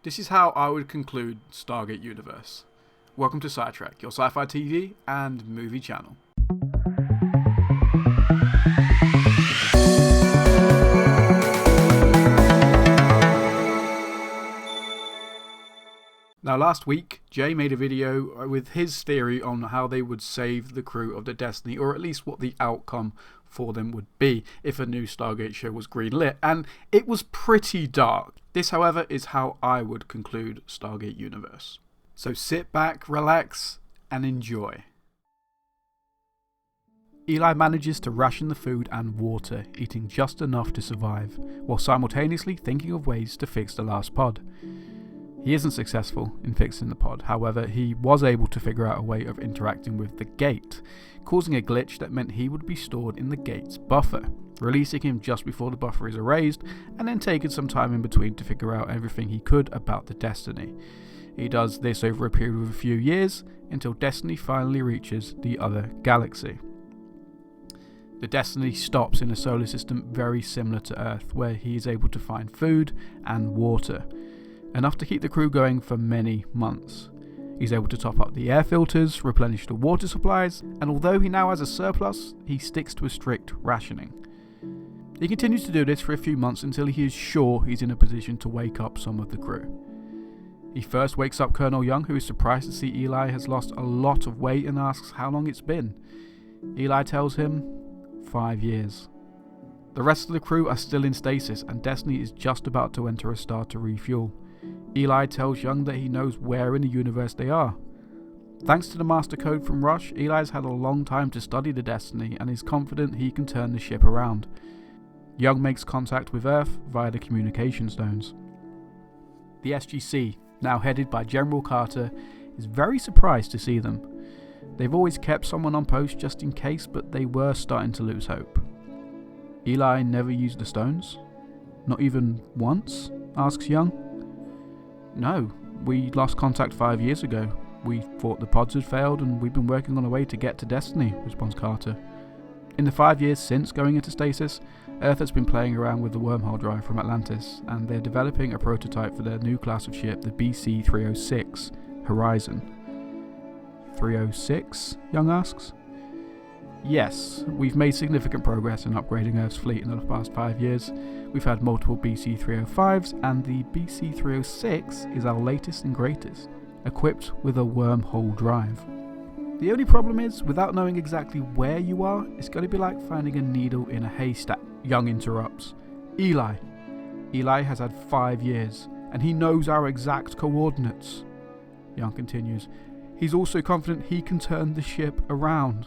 This is how I would conclude Stargate Universe. Welcome to SciTrek, your sci-fi TV and movie channel. Now last week, Jay made a video with his theory on how they would save the crew of the Destiny, or at least what the outcome for them would be if a new Stargate show was greenlit, and it was pretty dark. This, however, is how I would conclude Stargate Universe. So sit back, relax, and enjoy. Eli manages to ration the food and water, eating just enough to survive, while simultaneously thinking of ways to fix the last pod. He isn't successful in fixing the pod, however he was able to figure out a way of interacting with the gate, causing a glitch that meant he would be stored in the gate's buffer, releasing him just before the buffer is erased, and then taking some time in between to figure out everything he could about the Destiny. He does this over a period of a few years, until Destiny finally reaches the other galaxy. The Destiny stops in a solar system very similar to Earth, where he is able to find food and water, enough to keep the crew going for many months. He's able to top up the air filters, replenish the water supplies, and although he now has a surplus, he sticks to a strict rationing. He continues to do this for a few months until he is sure he's in a position to wake up some of the crew. He first wakes up Colonel Young, who is surprised to see Eli has lost a lot of weight and asks how long it's been. Eli tells him 5 years. The rest of the crew are still in stasis, and Destiny is just about to enter a star to refuel. Eli tells Young that he knows where in the universe they are. Thanks to the master code from Rush, Eli's had a long time to study the Destiny and is confident he can turn the ship around. Young makes contact with Earth via the communication stones. The SGC, now headed by General Carter, is very surprised to see them. They've always kept someone on post just in case, but they were starting to lose hope. Eli never used the stones? Not even once? Asks Young. No, we lost contact 5 years ago. We thought the pods had failed and we've been working on a way to get to Destiny, responds Carter. In the 5 years since going into stasis, Earth has been playing around with the wormhole drive from Atlantis, and they're developing a prototype for their new class of ship, the BC-306 Horizon. 306? Young asks. Yes, we've made significant progress in upgrading Earth's fleet in the past 5 years. We've had multiple BC-305s, and the BC-306 is our latest and greatest, equipped with a wormhole drive. The only problem is, without knowing exactly where you are, it's going to be like finding a needle in a haystack. Young interrupts. Eli has had 5 years, and he knows our exact coordinates. Young continues. He's also confident he can turn the ship around.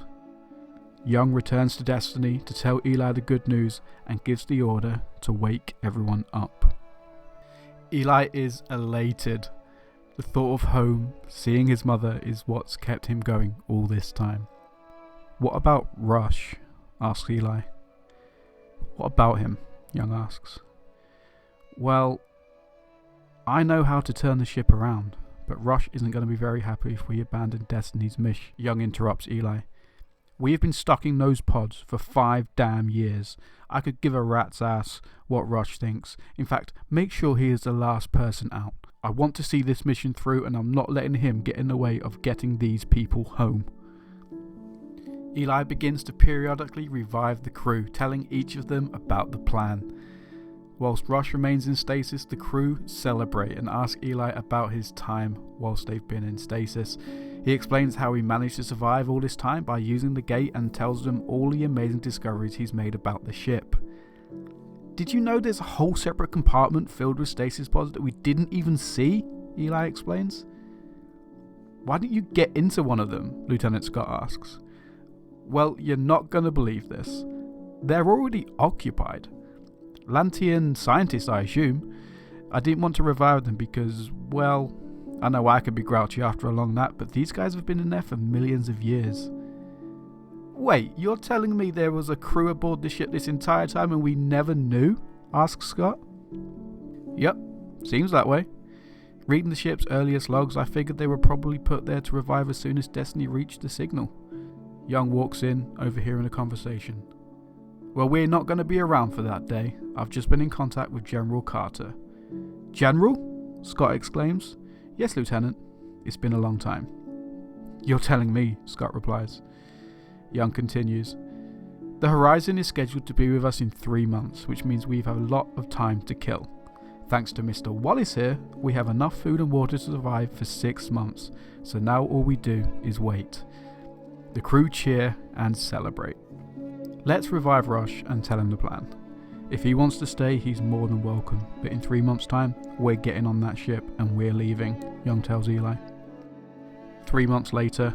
Young returns to Destiny to tell Eli the good news and gives the order to wake everyone up. Eli is elated. The thought of home, seeing his mother, is what's kept him going all this time. What about Rush? Asks Eli. What about him? Young asks. Well, I know how to turn the ship around, but Rush isn't going to be very happy if we abandon Destiny's mission. Young interrupts Eli. We have been stuck in those pods for 5 damn years. I could give a rat's ass what Rush thinks. In fact, make sure he is the last person out. I want to see this mission through, and I'm not letting him get in the way of getting these people home. Eli begins to periodically revive the crew, telling each of them about the plan. Whilst Rush remains in stasis, the crew celebrate and ask Eli about his time whilst they've been in stasis. He explains how he managed to survive all this time by using the gate and tells them all the amazing discoveries he's made about the ship. Did you know there's a whole separate compartment filled with stasis pods that we didn't even see? Eli explains. Why didn't you get into one of them? Lieutenant Scott asks. Well, you're not going to believe this. They're already occupied. Lantian scientists, I assume. I didn't want to revive them because, well, I know I could be grouchy after a long nap, but these guys have been in there for millions of years. Wait, you're telling me there was a crew aboard the ship this entire time and we never knew? Asks Scott. Yep, seems that way. Reading the ship's earliest logs, I figured they were probably put there to revive as soon as Destiny reached the signal. Young walks in, overhearing a conversation. Well, we're not going to be around for that day. I've just been in contact with General Carter. General? Scott exclaims. Yes, Lieutenant. It's been a long time. You're telling me, Scott replies. Young continues. The Horizon is scheduled to be with us in 3 months, which means we've a lot of time to kill. Thanks to Mr. Wallace here, we have enough food and water to survive for 6 months, so now all we do is wait. The crew cheer and celebrate. Let's revive Rush and tell him the plan. If he wants to stay, he's more than welcome, but in 3 months' time, we're getting on that ship and we're leaving, Young tells Eli. 3 months later,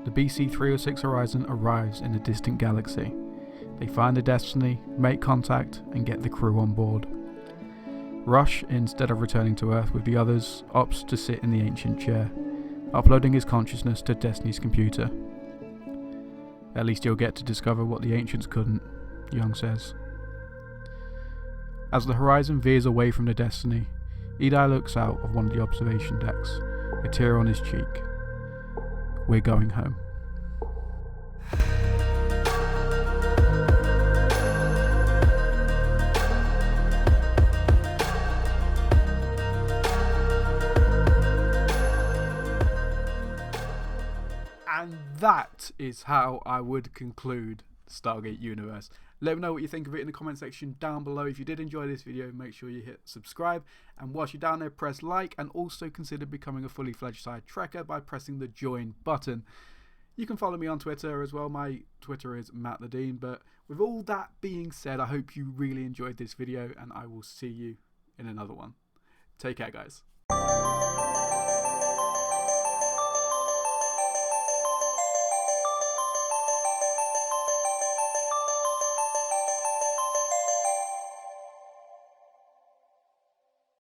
the BC-306 Horizon arrives in a distant galaxy. They find the Destiny, make contact, and get the crew on board. Rush, instead of returning to Earth with the others, opts to sit in the ancient chair, uploading his consciousness to Destiny's computer. At least you'll get to discover what the ancients couldn't, Young says. As the Horizon veers away from the Destiny, Eli looks out of one of the observation decks, a tear on his cheek. We're going home. And that is how I would conclude Stargate Universe. Let me know what you think of it in the comment section down below. If you did enjoy this video, make sure you hit subscribe. And whilst you're down there, press like, and also consider becoming a fully fledged SciTrekker by pressing the join button. You can follow me on Twitter as well. My Twitter is MattTheDean. But with all that being said, I hope you really enjoyed this video, and I will see you in another one. Take care, guys.